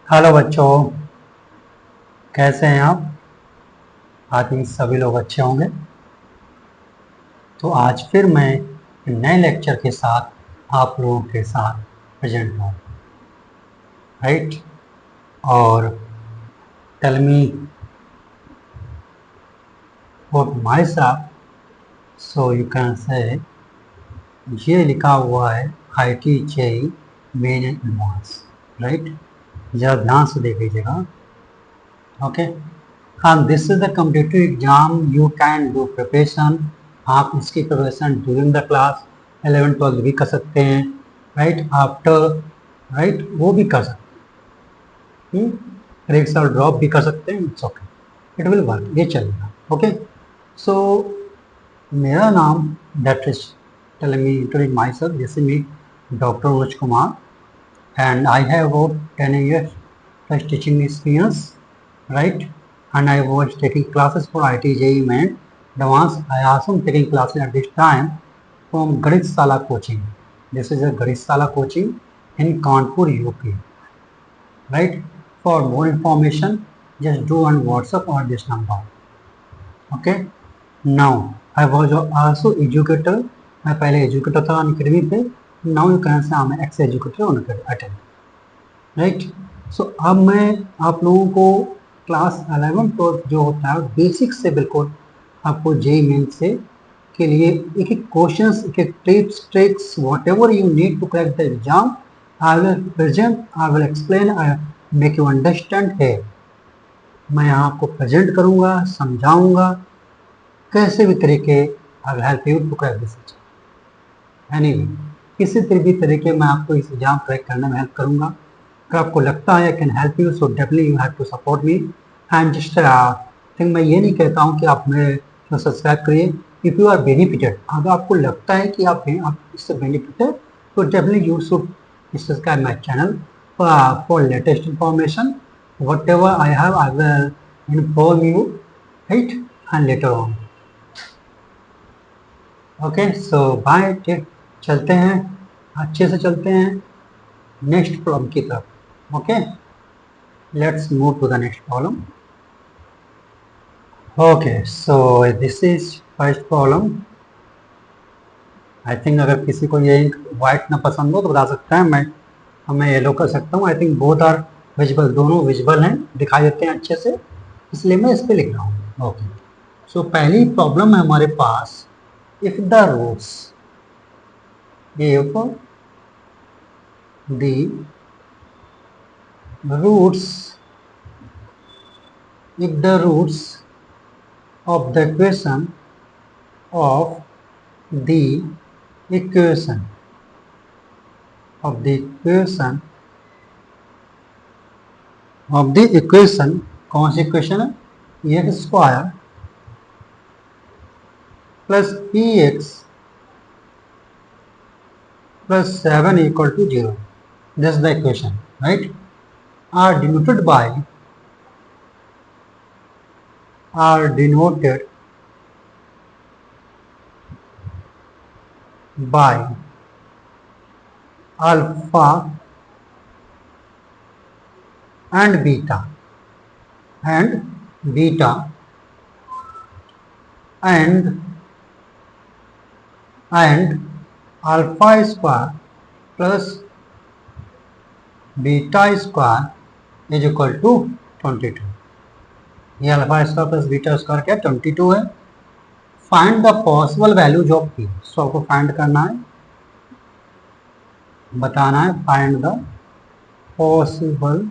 Hello बच्चों, कैसे हैं आप? आई थिंक सभी लोग अच्छे होंगे। तो आज फिर मैं नए लेक्चर के साथ आप लोगों के साथ प्रेजेंट हूँ, राइट? और tell me about myself, so you can say ये लिखा हुआ है IIT-JEE main and advance, right? जरा ध्यान से देख लीजिएगा, okay? And this is the competitive exam you can do preparation। आप इसकी प्रिपरेशन ड्यूरिंग द क्लास 11-12 भी कर सकते हैं, राइट? आफ्टर, राइट, वो भी कर सकते हैं, एक साल ड्रॉप भी कर सकते हैं। It's okay, it will work, ये चलेगा। ओके, सो मेरा नाम that is telling me introduce myself, जैसे me doctor Manoj Kumar, and I have about 10 years plus teaching experience, right? And I was taking classes for IIT-JEE Main Advanced. I also am taking classes at this time from Garisala Coaching. This is a Garisala Coaching in Kanpur, UP, right? For more information, just do on WhatsApp or this number. Okay. Now I was also educator. मैं पहले educator था academy पे। Now you can से I'm ex educator on attend, right? So अब मैं आप लोगों को क्लास 11-12 जो होता है बेसिक से बिल्कुल आपको JEE मेन से के लिए एक एक क्वेश्चंस, एक एक tips, tricks, whatever you need to crack the exam, I will present, I will explain, I make you understand है। मैं यहाँ आपको प्रेजेंट करूँगा, समझाऊँगा, कैसे भी तरीके I will help you to crack this exam. Anyway, किसी भी तरीके मैं आपको इस एग्जाम क्रैक करने में हेल्प करूँगा। अगर आपको लगता है I can help you, so definitely you have to support me. And just think, मैं ये नहीं कहता हूँ कि आप मेरे को सब्सक्राइब करिए। इफ़ यू आर बेनिफिटेड, अगर आपको लगता है कि आप इससे बेनिफिटेड, तो definitely you should subscribe my channel for latest information. Whatever I have, I will inform you, right, and later on. Okay, so bye, चलते हैं, अच्छे से चलते हैं नेक्स्ट प्रॉब्लम की तरफ। Okay, let's move to the next problem. Okay, so this is first problem. I think अगर किसी को ये वाइट ना पसंद हो तो बता सकता है, मैं येलो कर सकता हूँ। I think both are visible, दोनों विजिबल हैं, दिखाई देते हैं अच्छे से, इसलिए मैं इस पर लिख रहा हूँ। ओके, सो पहली प्रॉब्लम है हमारे पास, if the roots, if the roots, if the roots of the equation of the equation of the equation of the equation, कौन सी इक्वेशन है? X square plus p x plus 7 equal to 0, this is the equation, right? are denoted by are denoted by alpha and beta and alpha square plus beta square is equal to 22। ये alpha square plus beta square क्या 22 है। Find the possible values of p, so आपको find करना है, बताना है, find the possible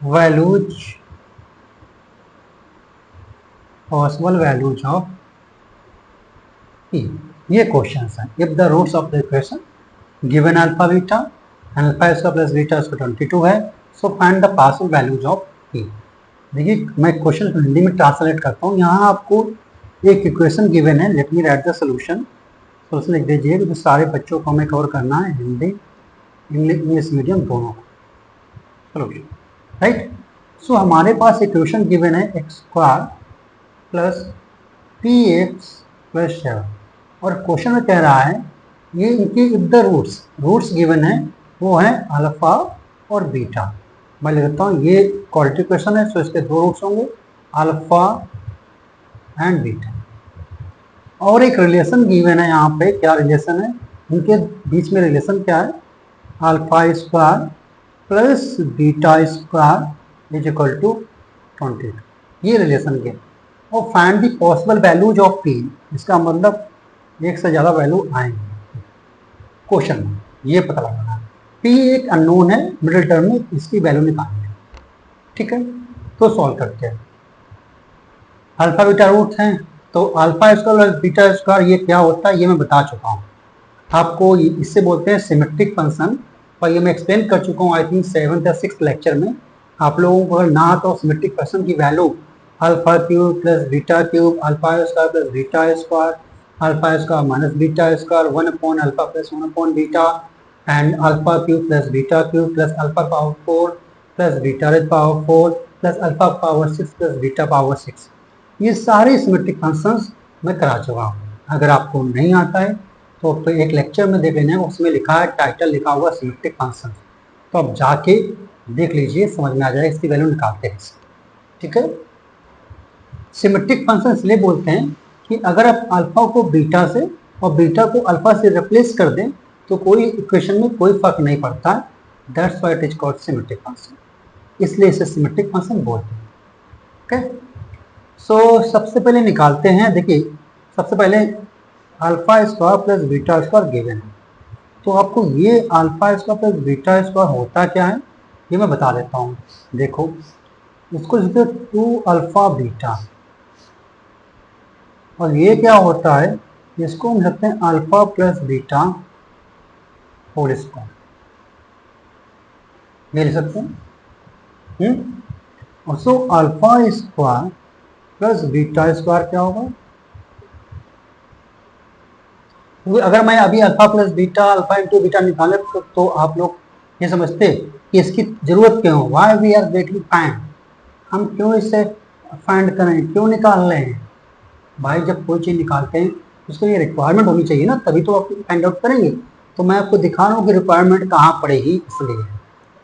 values of p. ये question है। If the roots of the equation given alpha beta and alpha square plus beta square 22 है, so find the possible values of p. देखिए, मैं क्वेश्चन को हिंदी में ट्रांसलेट करता हूँ। यहाँ आपको एक इक्वेशन गिवन है, let me right the solution. Solution लिख दीजिए, तो सारे बच्चों को हमें कवर करना है, हिंदी इंग्लिश मीडियम दोनों को। Solution, right? सो हमारे पास इक्वेशन गिवन है x square plus p x plus 7, और क्वेश्चन में कह रहा है ये इनकी इधर रूट्स गिवन है, वो है अल्फा और बीटा। मैं लिख देता हूँ, ये क्वाड्रेटिक इक्वेशन है, सो इसके दो रूट्स होंगे, अल्फा एंड बीटा। और एक रिलेशन गिवन है यहाँ पे, क्या रिलेशन है, इनके बीच में रिलेशन क्या है, alpha square plus beta square is equal to 22, ये रिलेशन के। और find the possible values of P, इसका मतलब एक से ज़्यादा वैल्यू आएंगे क्वेश्चन में, ये पता लगाना है। पी एक अननोन है, मिडिल टर्म में इसकी वैल्यू निकालनी है, ठीक है। तो सॉल्व करते हैं। अल्फा बीटा रूट हैं, तो alpha square plus beta square ये क्या होता है, ये मैं बता चुका हूँ आपको। इससे बोलते हैं सिमेट्रिक फंक्शन, और ये मैं एक्सप्लेन कर चुका हूँ आई थिंक 7th या 6th लेक्चर में। आप लोगों को अगर ना तो सिमेट्रिक फंक्शन की value alpha cube plus beta cube, alpha square plus beta square, alpha square minus beta square, 1 alpha plus 1 beta, and alpha cube plus alpha power 4 plus beta power 4 plus alpha power 6 plus beta power 6, ये सारे symmetric functions मैं करा चुका हूँ। अगर आपको नहीं आता है तो एक लेक्चर में देख लेना, उसमें लिखा है, टाइटल लिखा हुआ सिमेट्रिक फंक्शन, तो आप जाके देख लीजिए, समझ में आ जाएगा इसकी वैल्यू निकालते हैं, ठीक है। सिमेट्रिक फंक्शन इसलिए बोलते हैं कि अगर आप अल्फा को बीटा से और बीटा को अल्फा से रिप्लेस कर दें तो कोई इक्वेशन में कोई फर्क नहीं पड़ता, that's why it is called symmetric function, इसलिए इसे सिमेट्रिक फंक्शन बोलते हैं, ओके। सो सबसे पहले निकालते हैं, देखिए सबसे पहले alpha square plus beta square given है, तो आपको ये alpha square plus beta square होता क्या है ये मैं बता देता हूँ। देखो इसको लिखते हैं 2 अल्फा बीटा, और ये क्या होता है, इसको हम लिखते हैं alpha plus beta whole square, ये लिख सकते हैं। और so alpha square plus beta square क्या होगा, क्योंकि अगर मैं अभी alpha plus beta alpha into beta निकाले तो आप लोग ये समझते कि इसकी जरूरत क्यों, why we are getting find, हम क्यों इसे फाइंड करें, क्यों निकाल रहे हैं भाई। जब कोई चीज़ निकालते हैं उसको ये रिक्वायरमेंट होनी चाहिए ना, तभी तो आप फाइंड आउट करेंगे। तो मैं आपको दिखा रहा हूँ कि रिक्वायरमेंट कहाँ पड़ेगी, इसलिए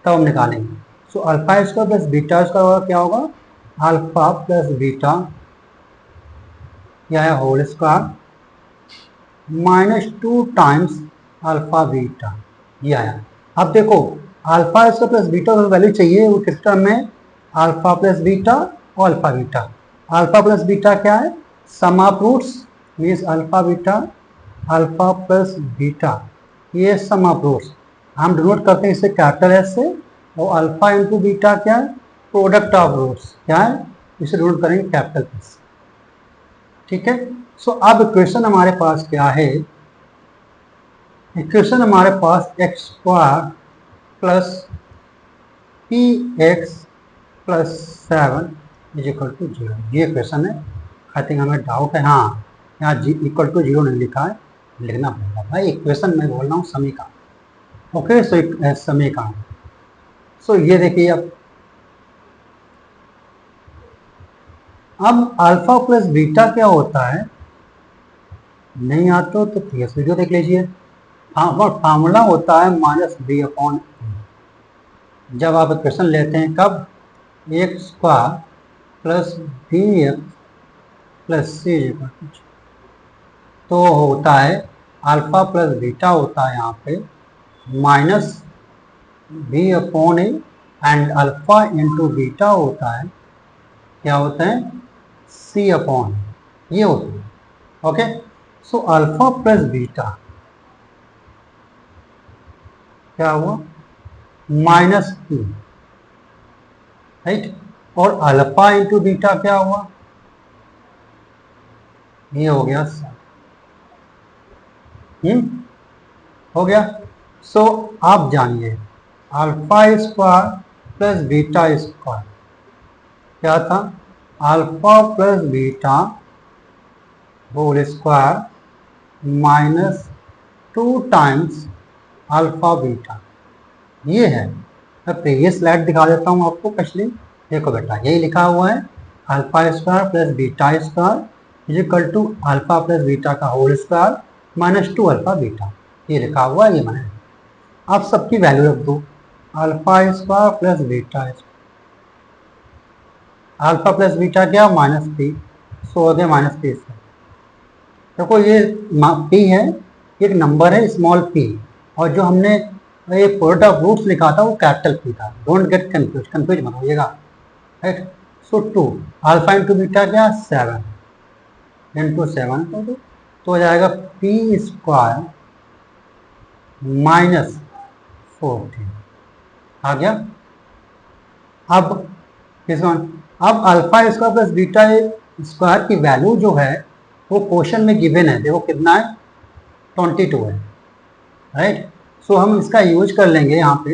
तब हम निकालेंगे। So alpha square plus beta square क्या होगा, अल्फा प्लस बीटा या whole square -2 times alpha beta, ये आया। अब देखो अल्फा स्क्वायर प्लस बीटा का वैल्यू चाहिए, वो किस टर्म में, अल्फा प्लस बीटा और alpha beta. Alpha plus beta क्या है, sum of roots, means alpha beta alpha plus beta, ये सम ऑफ रूट्स हम डिनोट करते हैं इसे कैपिटल एस से, और अल्फा इंटू बीटा क्या है, प्रोडक्ट ऑफ रूट्स क्या है, इसे डिनोट करेंगे कैपिटल एस, ठीक है। सो अब इक्वेशन हमारे पास क्या है, इक्वेशन हमारे पास x square plus p x plus 7 is equal to 0, ये इक्वेशन है। आई थिंक हमें डाउट है, हाँ यहाँ इक्वल टू 0 नहीं लिखा है, लिखना पड़ेगा भाई, इक्वेशन मैं बोल रहा हूँ समीकरण, ओके। सो समीकरण, सो ये देखिए अब अल्फा प्लस बीटा क्या होता है, नहीं आता तो प्रीवियस वीडियो देख लीजिए। फार्मूला होता है -b/a, जब आप इक्वेशन लेते हैं कब, x square plus b x plus c, तो होता है अल्फा प्लस बीटा होता है यहाँ पे -b/a, and alpha into beta होता है, क्या होता है, c/, ये होता है, ओके। सो अल्फा प्लस बीटा क्या हुआ, -2, राइट, और अल्फा इंटू बीटा क्या हुआ, ये हो गया 7, हो गया। सो आप जानिए alpha square plus beta square क्या था, alpha plus beta whole square -2 times alpha beta, ये है। मैं प्रीवियस स्लाइड दिखा देता हूँ आपको पिछली, देखो बेटा यही लिखा हुआ है, alpha square plus beta square is equal to alpha plus beta का होल स्क्वायर -2 अल्फा बीटा, ये लिखा हुआ है ये मैंने। आप सबकी वैल्यू रख दो, alpha square plus beta square, alpha plus beta क्या माइनस पी, सो हो गया माइनस पी स्क्वायर। देखो ये पी है, एक नंबर है स्मॉल पी, और जो हमने ये प्रोडक्ट ऑफ रूट्स लिखा था वो कैपिटल पी था। डोंट गेट कंफ्यूज, कंफ्यूज मत होइएगा, राइट। सो 2 अल्फा इंटू बीटा क्या 7 इंटू 7 तो हो जाएगा पी स्क्वायर माइनस 14 आ गया। अब किस अब alpha square plus beta square की वैल्यू जो है वो क्वेश्चन में गिवन है, देखो कितना है 22 है, राइट। सो हम इसका यूज कर लेंगे यहाँ पे,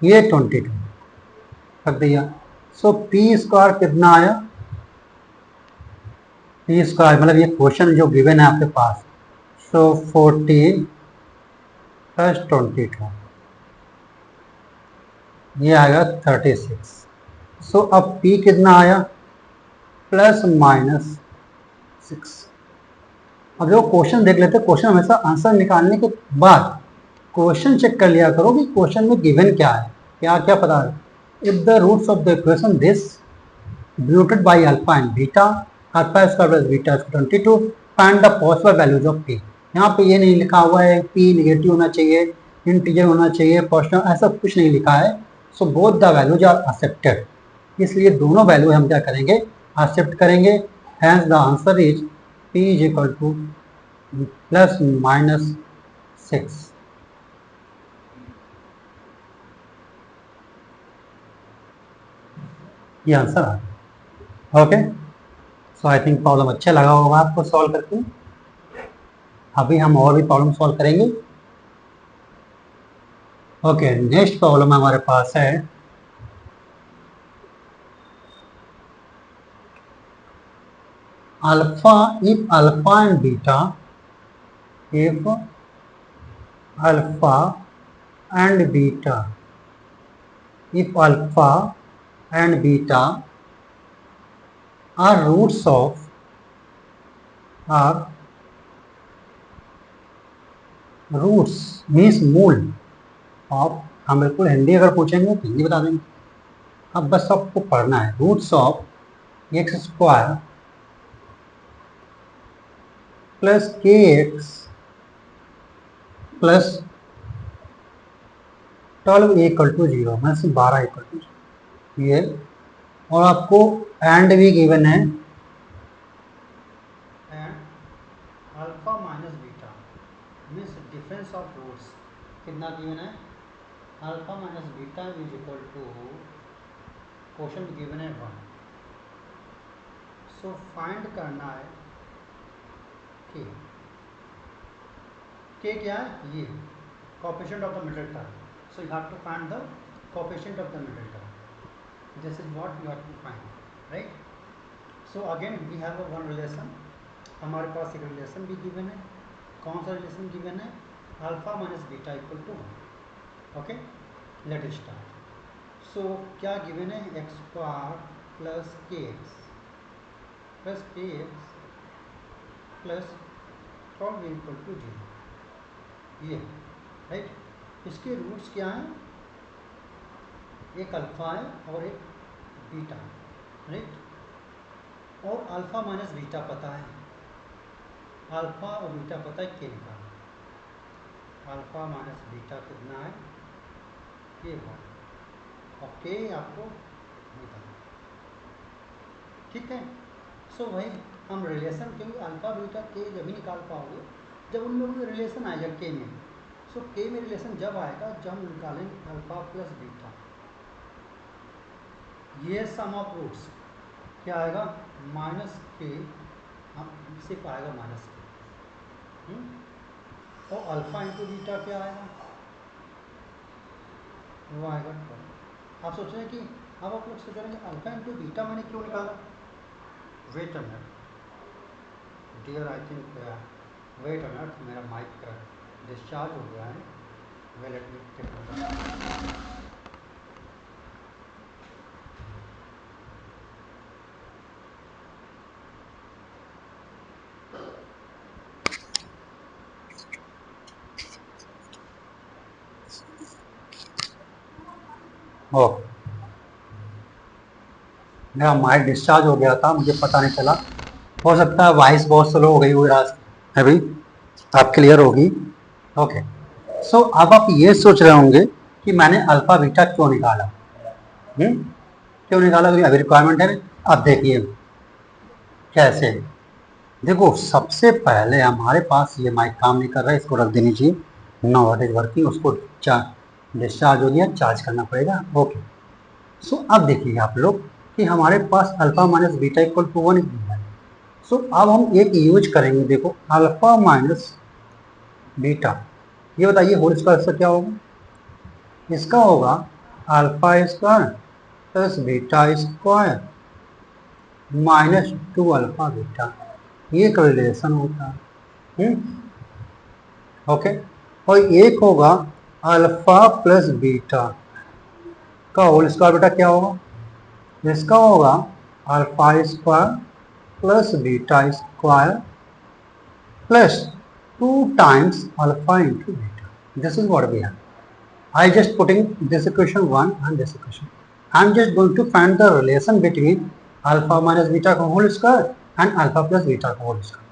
ये 22 रख दिया। सो पी स्क्वायर कितना आया, पी स्क्वायर मतलब ये क्वेश्चन जो गिवन है आपके पास, सो 14 प्लस 22 ये आएगा 36। सो अब पी कितना आया प्लस माइनस 6। अब जो क्वेश्चन देख लेते हैं, क्वेश्चन हमेशा आंसर निकालने के बाद क्वेश्चन चेक कर लिया करो कि क्वेश्चन में गिवन क्या है, क्या क्या पता है। If the roots of the equation this denoted by alpha and beta, alpha square plus beta 22, find the possible values of P. यहाँ पे ये नहीं लिखा हुआ है पी निगेटिव होना चाहिए, इंटीजर होना चाहिए, पॉजिटिव, ऐसा कुछ नहीं लिखा है। So both the values are accepted, इसलिए दोनों वैल्यू हम क्या करेंगे एक्सेप्ट करेंगे। Hence the answer is P is equal to plus minus 6। ये आंसर आ गया। Okay, so I think problem अच्छा लगा होगा आपको सॉल्व करके। अभी हम और भी प्रॉब्लम सॉल्व करेंगे। ओके, नेक्स्ट प्रॉब्लम हमारे पास है alpha, if alpha and beta, if alpha and beta, if alpha and beta are roots of, are roots means मूल ऑफ, हम बिल्कुल हिंदी अगर पूछेंगे तो हिंदी बता देंगे। अब बस आपको पढ़ना है, roots of X square plus के एक्स प्लस 12 इक्वल टू 0, मैं से 12 इक्वल टू ये, और आपको एंड भी गिवन है, and alpha minus beta means difference of roots कितना गिवन है, alpha minus beta is equal to, question given है 1। सो फाइंड करना है के, क्या है ये coefficient of the middle term. So you have to find the coefficient of the middle term, this is what you have to find, right. So again we have one relation, हमारे पास एक relation भी given है। कौन सा relation given है, alpha minus beta equal to 1। Okay, let start. So क्या given है, एक्स स्क्वायर प्लस के एक्स प्लस 12 इक्वल टू 0, ये राइट। इसके रूट्स क्या हैं, एक अल्फा है और एक बीटा, राइट। और अल्फा माइनस बीटा पता है, अल्फा और बीटा पता है, के निकाल, अल्फा माइनस बीटा कितना है, के 1, और के आपको निकालना, ठीक है। सो भाई हम रिलेशन, क्योंकि अल्फा बीटा के जब ही निकाल पाओगे जब उन लोगों में रिलेशन आएगा के में। सो के में रिलेशन जब आएगा जब हम निकालेंगे अल्फा प्लस बीटा, ये सम ऑफ रूट्स क्या आएगा, माइनस के, सिर्फ आएगा माइनस के, और अल्फा इंटू बीटा क्या आएगा, वो आएगा 12। आप सोच रहे हैं कि, अब आप लोग सोच रहे हैं कि अल्फा इंटू बीटा मैंने क्यों निकाला, wait a minute dear, I think wait a minute, मेरा माइक डिस्चार्ज हो गया है, well let me take. Okay, मेरा माइक डिस्चार्ज हो गया था, मुझे पता नहीं चला। हो सकता है वॉइस बहुत स्लो हो गई हुई रास्ते अभी, आप क्लियर होगी। ओके, सो अब आप ये सोच रहे होंगे कि मैंने अल्फा बीटा क्यों निकाला। क्यों निकाला, क्योंकि अभी रिक्वायरमेंट है। अब देखिए कैसे। देखो सबसे पहले हमारे पास ये माइक काम नहीं कर रहा है, इसको रख देनी चाहिए। नो वट इज वर्किंग, उसको डिस्चार्ज हो गया, चार्ज करना पड़ेगा। ओके, सो अब देखिए आप लोग कि हमारे पास alpha minus beta equal to 1 है। सो अब हम एक यूज करेंगे, देखो अल्फा माइनस बीटा, ये बताइए होल स्क्वायर से क्या होगा। इसका होगा alpha square plus beta square minus 2 alpha beta, ये एक रिलेशन होता है। ओके, और एक होगा अल्फा प्लस बीटा का होल स्क्वायर, बेटा क्या होगा, इसका होगा alpha square plus beta square plus 2 times alpha into beta. This is what we have. I just putting this equation 1 and this equation. I am just going to find the relation between alpha minus beta का whole square and alpha plus beta का whole square.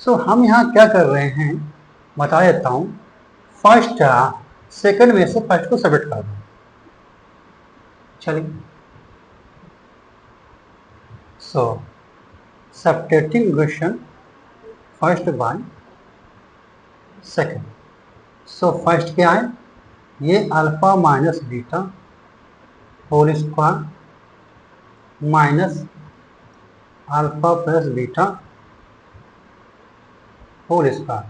So हम यहाँ क्या कर रहे हैं बता देता हूँ। फर्स्ट सेकंड में से फर्स्ट को सबमिट कर दो। चलिए, so subtracting equation first by second. So first क्या है, ये alpha minus beta whole square minus alpha plus beta whole square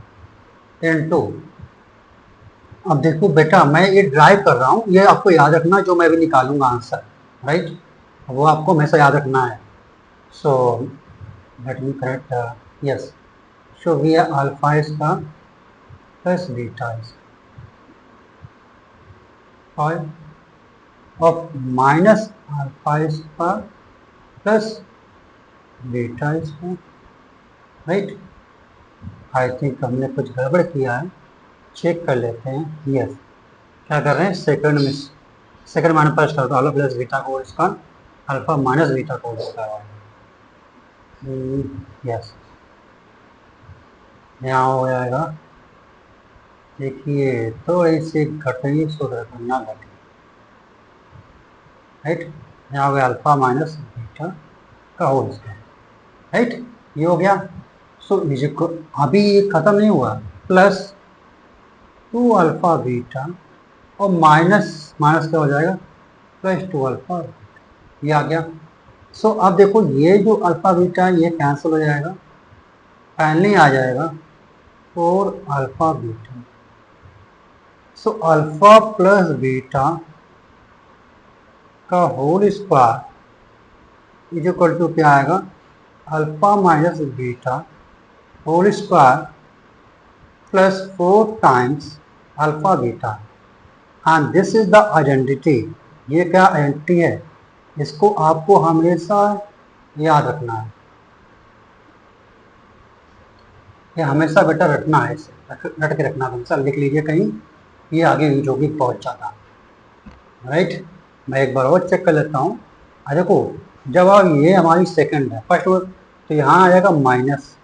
into. अब देखो बेटा मैं ये ड्राइव कर रहा हूँ, ये आपको याद रखना जो मैं भी निकालूंगा आंसर, राइट, वो आपको हमेशा याद रखना है। So let me correct, yes, so we are alpha square plus beta square of minus alpha square plus beta square, right. I think हमने कुछ गड़बड़ किया है, चेक कर लेते हैं। यस, क्या कर रहे हैं, सेकंड में सेकंड माइनस फर्स्ट कर दो, अल्फा प्लस बीटा को स्क्वायर अल्फा माइनस बीटा को स्क्वायर। यस, यहाँ हो जाएगा, देखिए तो ऐसे घटेगी सूत्र ना घटे, राइट। यहाँ हो गया अल्फा माइनस बीटा का होल स्क्वायर, राइट, ये हो गया। सो अभी ये खत्म नहीं हुआ, प्लस 2 अल्फा बीटा और माइनस माइनस क्या हो जाएगा, प्लस 2 अल्फा, ये आ गया। सो अब देखो ये जो अल्फा बीटा ये कैंसिल हो जाएगा, फाइनली आ जाएगा 4 alpha beta. So alpha plus beta का whole square is equal to क्या आएगा, alpha minus beta whole square plus 4 times alpha beta, and this is the identity. ये क्या आइडेंटिटी है, इसको आपको हमेशा याद रखना है, ये हमेशा बेटा रटना है, इसे रट के रखना, हमेशा लिख लीजिए कहीं, ये आगे यूज होगी बहुत ज़्यादा, राइट। मैं एक बार और चेक कर लेता हूँ। देखो जब आप ये हमारी सेकंड है, फर्स्ट तो यहाँ आ जाएगा माइनस,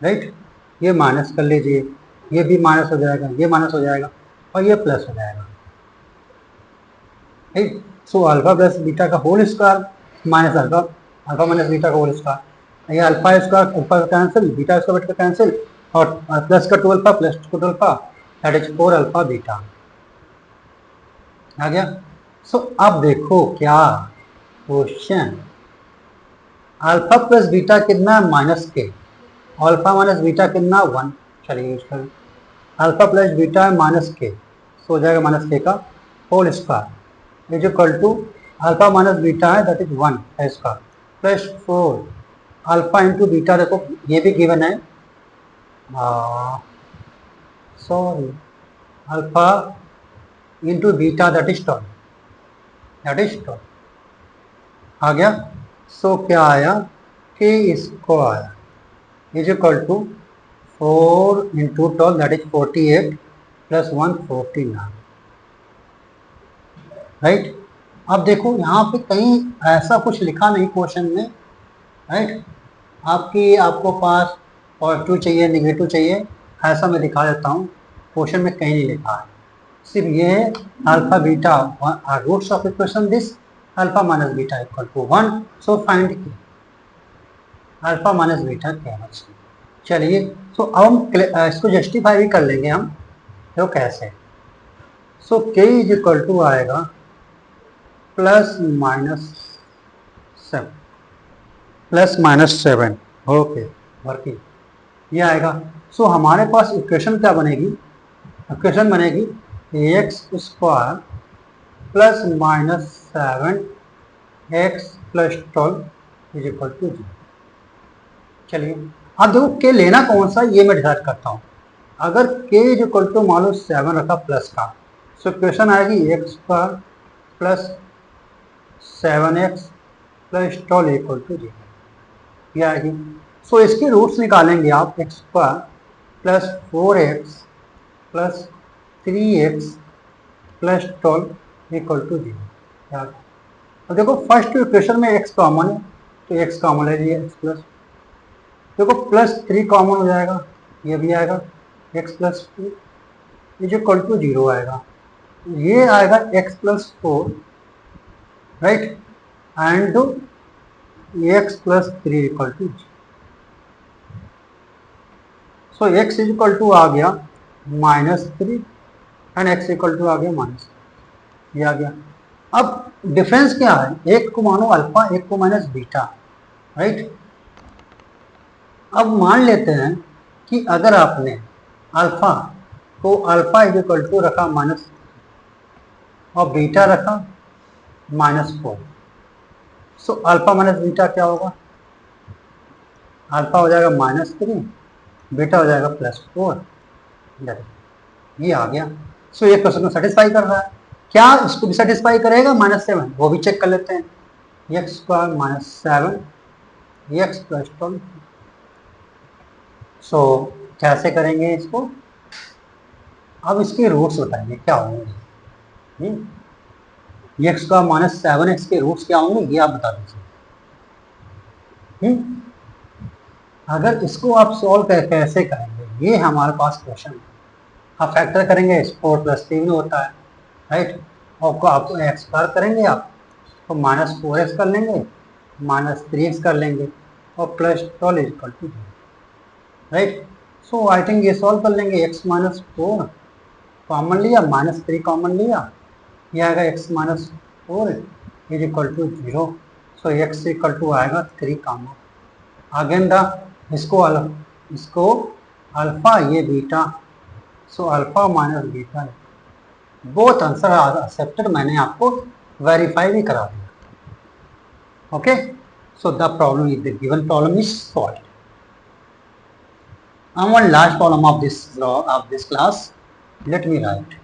राइट, ये माइनस कर लीजिए, ये भी माइनस हो जाएगा, ये माइनस हो जाएगा और ये प्लस हो जाएगा, right. So alpha plus beta का whole square minus alpha, alpha minus beta का होल स्क्वायर, ये अल्फा स्क्वायर अल्फा का कैंसिल, बीटा स्क्वायर बीटा का कैंसिल, और प्लस का 2 alpha plus 2 alpha, that is 4 alpha beta आ गया। सो अब देखो क्या क्वेश्चन, अल्फा प्लस बीटा कितना है, माइनस के, अल्फा माइनस बीटा कितना 1, चलिए यूज करें, अल्फा प्लस बीटा है माइनस के, सो हो जाएगा माइनस के का whole square is equal to alpha minus beta है दैट इज 1 है इसका प्लस 4 अल्फा इंटू बीटा, देखो ये भी गिवन है, sorry alpha into beta that is 12, that is 12 आ गया। सो क्या आया, k square is equal to 4 into 12 that is 48 plus 1 49, right. अब देखो यहाँ पे कहीं ऐसा कुछ लिखा नहीं क्वेश्चन में, राइट। आपको पास पॉजिटिव चाहिए नेगेटिव चाहिए, ऐसा मैं दिखा देता हूँ, क्वेश्चन में कहीं नहीं लिखा है, सिर्फ ये है alpha beta roots of equation this alpha minus beta equal to 1, so find के अल्फा माइनस बीटा क्या है। चलिए, सो अब हम इसको जस्टिफाई भी कर लेंगे हम, तो कैसे। सो के इज इक्वल टू आएगा +-7 +-7, ओके वर्किंग, ये आएगा। सो हमारे पास इक्वेशन क्या बनेगी, इक्वेशन बनेगी x² +-7 x + 12 is equal to 0। चलिए, अब देखो के लेना कौन सा, ये मैं डिसाइड करता हूँ। अगर के इज इक्वल टू मान लो 7 रखा प्लस का, सो इक्वेशन आएगी x² +7x + 12 इक्वल टू 0, ये आएगी। सो इसके रूट्स निकालेंगे आप, x² +4x +3x + 12 equal to 0। अब देखो फर्स्ट इक्वेशन में x कॉमन है, तो x कॉमन ले लिया, x प्लस, देखो +3 कॉमन हो जाएगा, ये भी आएगा, x + 2 इज इक्वल टू 0 आएगा, ये आएगा x + 4, right, and x + 3 equal to 0। So x is equal to आ गया -3 एंड x इक्वल टू आ गया -, ये आ गया। अब डिफरेंस क्या है, एक को मानो अल्फा, एक को माइनस बीटा, राइट। अब मान लेते हैं कि अगर आपने अल्फा को अल्फा इज इक्वल टू रखा माइनस और बीटा रखा -4, सो अल्फा माइनस बीटा क्या होगा, अल्फा हो जाएगा -3, बीटा हो जाएगा +4, ये आ गया। सो ये क्वेश्चन को सेटिस्फाई कर रहा है, क्या इसको भी सेटिस्फाई करेगा -7, वो भी चेक कर लेते हैं, x² -7 x + 12। सो कैसे करेंगे इसको, अब इसके रूट्स बताइए क्या होंगे, x² -7x के रूट्स क्या होंगे, ये आप बता दीजिए। अगर इसको आप सॉल्व कैसे करेंगे, ये हमारे पास क्वेश्चन है। आप फैक्टर करेंगे, 4 + 3 होता है, राइट, और आपको एक्स बार करेंगे आप, तो -4x कर लेंगे, -3x कर लेंगे और +12 equal to, right. So I think ये सॉल्व कर लेंगे, x - 4 कॉमन लिया, -3 कॉमन लिया, ये आएगा x - 4 is equal to 0। So x equal to आएगा 3 कॉमन, अगेन द इसको अल्फा, ये beta, so alpha minus beta, both answer are accepted, मैंने आपको वेरीफाई भी करा दिया, okay. So the problem is the given problem is solved. And one last problem of this class, let me write.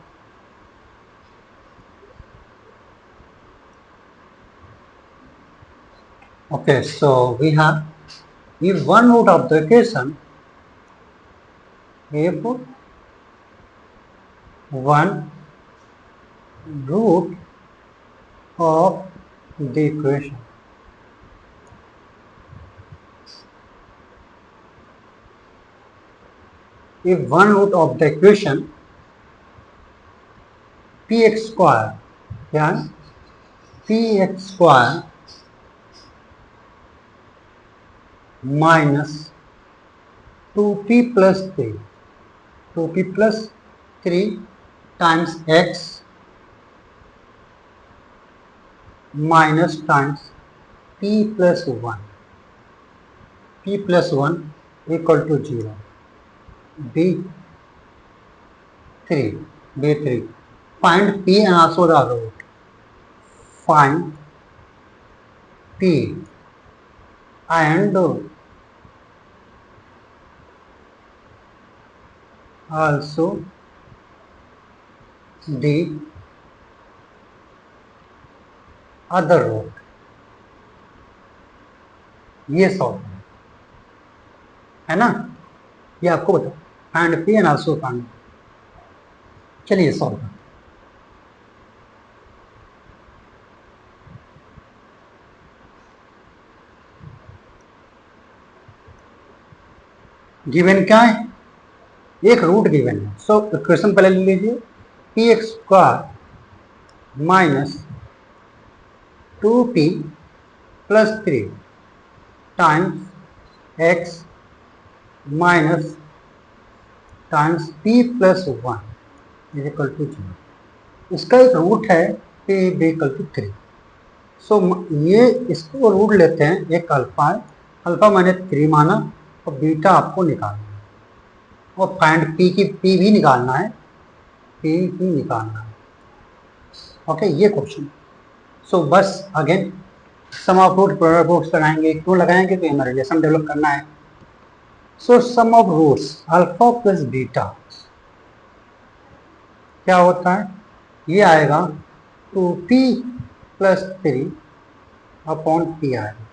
Okay, so we have, if one root of the equation, if one root of the equation if one root of the equation px square, yeah, px square minus 2p plus 3, 2p plus 3 times x minus times p plus 1, p plus 1 equal to 0, b3, find p and also the root, find p and also the other root, ये solve है ना, ये आपको बता, find P and also find, चलिए solve. Given क्या है, एक रूट गिवन है। सो इक्वेशन पहले ले लीजिए, p x square minus 2p plus 3 times x minus times p plus 1 is equal to 0। इसका एक रूट है पी इक्वल टू 3। सो ये इसको रूट लेते हैं, एक अल्फा है, अल्फा मैंने 3 माना और बीटा आपको निकालना है और फाइंड पी भी निकालना है, पी भी निकालना है। ओके, ये क्वेश्चन। सो बस again sum of root product roots लगाएंगे, क्यों लगाएंगे, तो हमें रिलेशन डेवलप करना है। So sum of roots alpha plus beta क्या होता है, ये आएगा 2p प्लस 3 अपॉन पी आएगा,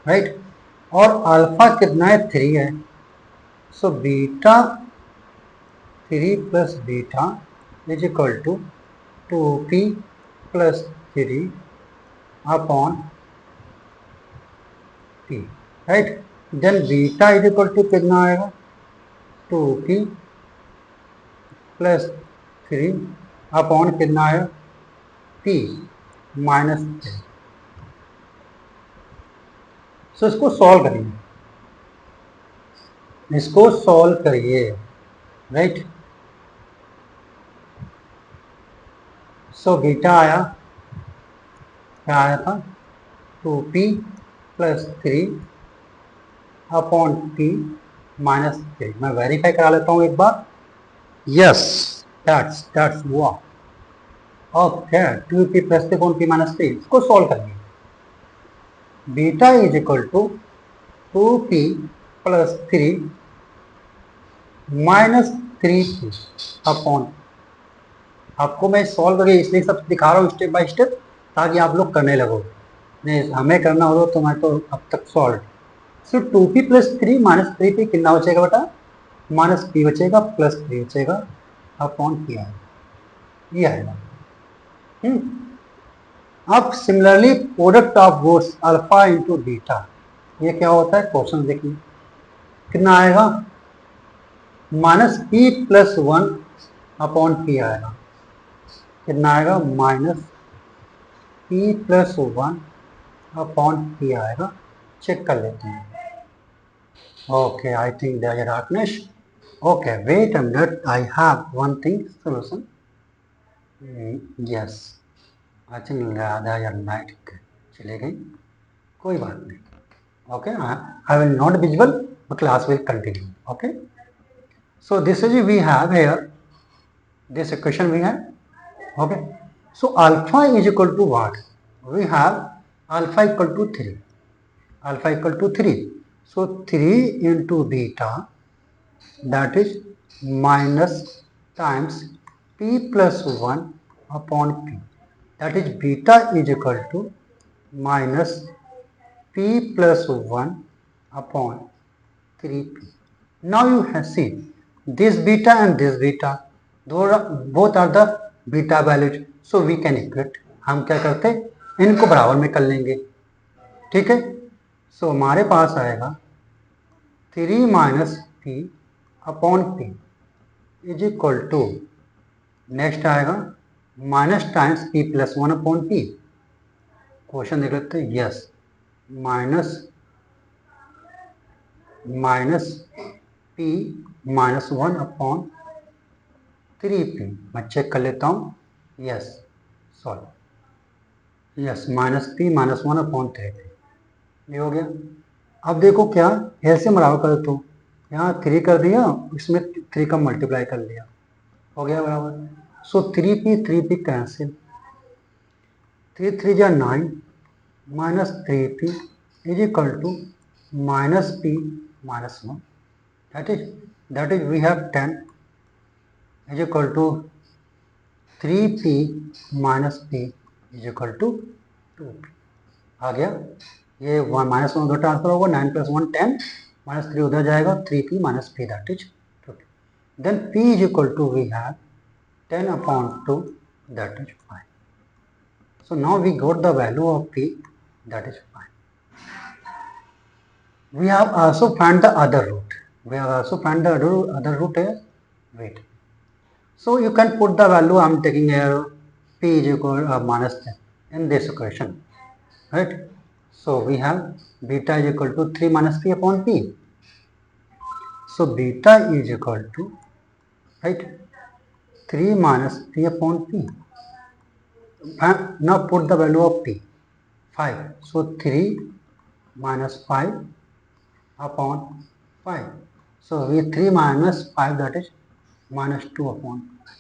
राइट। और अल्फा कितना है, 3 है। So beta 3 plus beta is equal to 2p plus 3 upon p, right. Then beta is equal to कितना आएगा, 2p प्लस 3 अपॉन कितना आएगा, p माइनस 3। सो इसको सॉल्व करिए, इसको सॉल्व करिए, राइट। सो बीटा आया, क्या आया था, 2p plus 3 upon p minus 3। मैं वेरीफाई करा लेता हूँ एक बार। यस, दैट्स हुआ। Okay, 2p plus 3 upon p minus 3, इसको सॉल्व करिए। Beta is equal to 2p plus 3 minus 3p upon, आपको मैं सॉल्व करके इसलिए सब दिखा रहा हूँ स्टेप बाय स्टेप, ताकि आप लोग करने लगो। नहीं हमें करना हो तो मैं तो अब तक सॉल्व। सो 2p प्लस 3 माइनस 3p कितना बचेगा बेटा, माइनस p बचेगा प्लस 3 बचेगा अपॉन p आएगा, ये आएगा। अब similarly product of roots alpha into beta, ये क्या होता है, क्वेश्चन देखिए कितना आएगा, minus p plus 1 upon p आएगा, कितना आएगा, minus p plus 1 upon p आएगा। चेक कर लेते हैं। Okay, I think there is darkness. Okay, wait a minute, I have one thing solution. Yes, I think there light चले गई, कोई बात नहीं। Okay, I will not visible, but class will continue. Okay, so this is we have here, this equation we have. Okay, so alpha is equal to what, we have alpha equal to 3, alpha equal to 3. So 3 into beta, that is minus times p plus 1 upon p, that is beta is equal to minus p plus 1 upon 3p. Now you have seen this beta and this beta, both are the beta values, so we can equate. हम क्या करते हैं, इनको बराबर में कर लेंगे, ठीक है। सो हमारे पास आएगा 3 minus p upon p is equal to, next आएगा minus times p plus 1 upon p. Question देख लेते हैं। Yes, minus p minus 1 upon 3p, मैं चेक कर लेता हूँ। Yes, sorry, yes, minus p minus 1 upon 3p, ये हो गया। अब देखो क्या, ऐसे बराबर कर दो, यहाँ 3 कर दिया, इसमें 3 का मल्टीप्लाई कर लिया, हो गया बराबर। सो 3p कैंसिल, 3 3 जा 9 minus 3p is equal to minus p minus 1, that is we have 10 is equal to 3p minus p is equal to 2p। आ गया, ये माइनस 1 उधर ट्रांसफर होगा, 9 प्लस 1 10 माइनस 3 उधर जाएगा, 3p minus p, that is 2p। Then p is equal to we have 10 upon 2, that is 5। So now we got the value of p, that is 5। We have also found the other root. We have also found the other root here. Wait. So you can put the value I'm taking here p is equal minus 10 in this equation, right? So we have beta is equal to 3 minus p upon p. So beta is equal to, right, 3 minus p upon p. Now put the value of p, 5. So 3 minus 5 upon 5. So we 3 minus 5, that is minus 2 upon 5.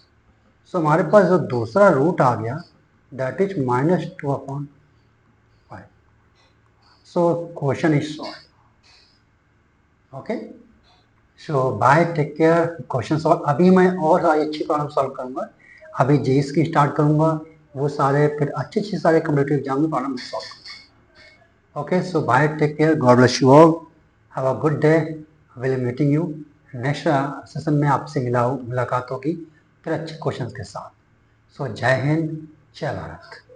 So हमारे पास जो दूसरा root आ गया that is minus 2 upon 5. So question is solved. Okay. So bye, take care. Question solve अभी मैं और सारी अच्छी problem solve करूंगा. अभी जेईस की स्टार्ट करूंगा, वो सारे फिर अच्छे सारे कम्पिटिटिव एग्जाम में प्रॉब्लम सॉल्व करूंगा. Okay, so bye, take care, God bless you all, have a good day. Will meeting you next session में. आपसे मुलाकात होगी फिर अच्छे क्वेश्चन के साथ. सो जय हिंद, जय भारत.